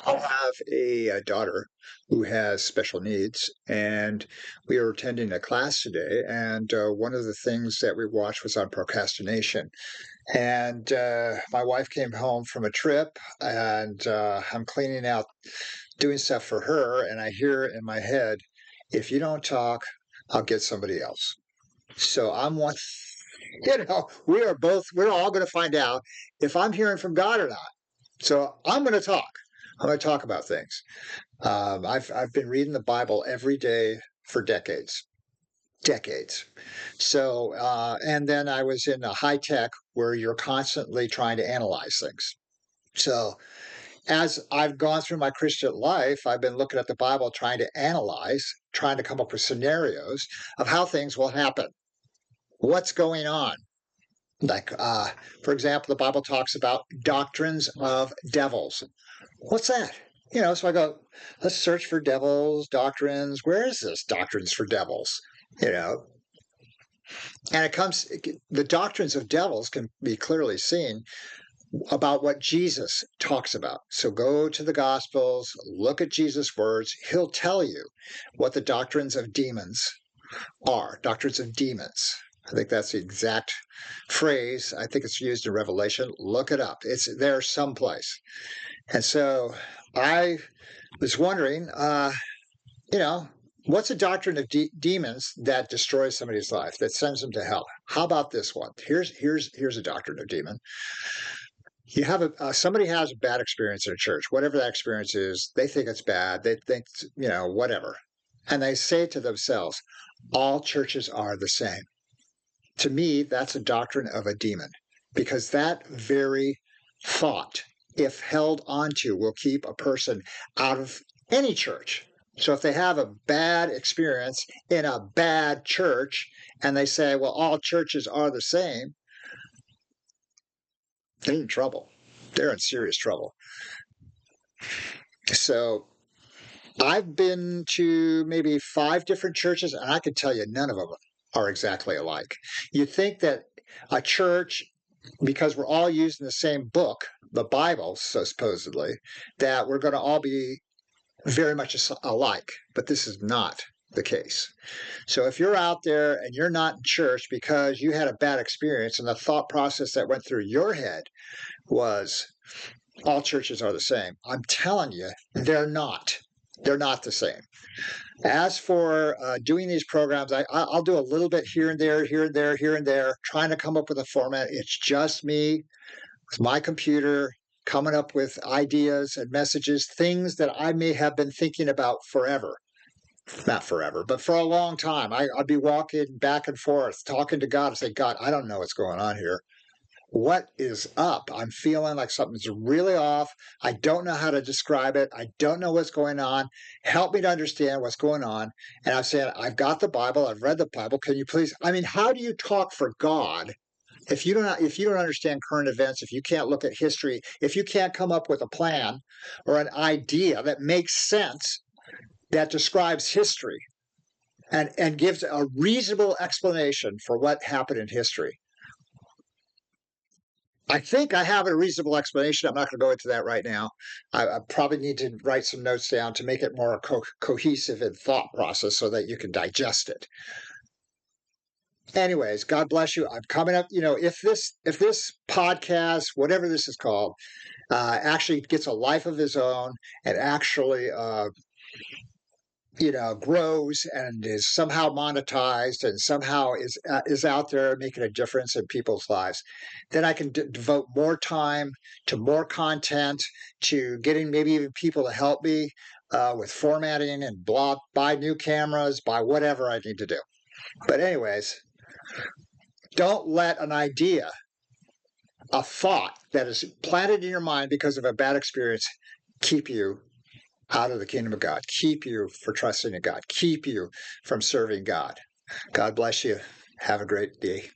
I have a daughter who has special needs, and we are attending a class today. And one of the things that we watched was on procrastination. And my wife came home from a trip, and I'm cleaning out, doing stuff for her, and I hear in my head, "If you don't talk, I'll get somebody else." So I'm one. We're all going to find out if I'm hearing from God or not. So I'm going to talk. I'm going to talk about things. I've been reading the Bible every day for decades, decades. So and then I was in a high tech where you're constantly trying to analyze things. So as I've gone through my Christian life, I've been looking at the Bible, trying to analyze, trying to come up with scenarios of how things will happen. What's going on? Like, for example, the Bible talks about doctrines of devils. What's that? So I go, let's search for devils, doctrines. Where is this doctrines for devils? You know, and the doctrines of devils can be clearly seen about what Jesus talks about. So go to the Gospels, look at Jesus' words. He'll tell you what the doctrines of demons are, doctrines of demons. I think that's the exact phrase. I think it's used in Revelation. Look it up. It's there someplace. And so I was wondering, you know, what's a doctrine of demons that destroys somebody's life, that sends them to hell? How about this one? Here's a doctrine of demon. You have somebody has a bad experience in a church, whatever that experience is. They think it's bad. They think whatever, and they say to themselves, "All churches are the same." To me, that's a doctrine of a demon, because that very thought, if held onto, will keep a person out of any church. So if they have a bad experience in a bad church and they say, well, all churches are the same, they're in trouble. They're in serious trouble. So I've been to maybe 5 different churches, and I can tell you none of them are exactly alike. You think that a church, because we're all using the same book, the Bible, so supposedly, that we're going to all be very much alike, but this is not the case. So if you're out there and you're not in church because you had a bad experience and the thought process that went through your head was all churches are the same, I'm telling you, they're not. They're not the same. As for doing these programs, I'll do a little bit here and there, here and there, here and there, trying to come up with a format. It's just me, it's my computer, coming up with ideas and messages, things that I may have been thinking about forever. Not forever, but for a long time. I'd be walking back and forth, talking to God and say, God, I don't know what's going on here. What is up? I'm feeling like something's really off. I don't know how to describe it. I don't know what's going on. Help me to understand what's going on. And I'm saying, I've got the Bible. I've read the Bible. Can you please? I mean, how do you talk for God if you don't understand current events, if you can't look at history, if you can't come up with a plan or an idea that makes sense, that describes history and gives a reasonable explanation for what happened in history? I think I have a reasonable explanation. I'm not going to go into that right now. I probably need to write some notes down to make it more cohesive in thought process so that you can digest it. Anyways, God bless you. I'm coming up. If this podcast, whatever this is called, actually gets a life of his own and actually grows and is somehow monetized and somehow is out there making a difference in people's lives, then I can devote more time to more content, to getting maybe even people to help me with formatting and buy new cameras, buy whatever I need to do. But anyways, don't let an idea, a thought that is planted in your mind because of a bad experience, keep you out of the kingdom of God, keep you for trusting in God, keep you from serving God. God bless you. Have a great day.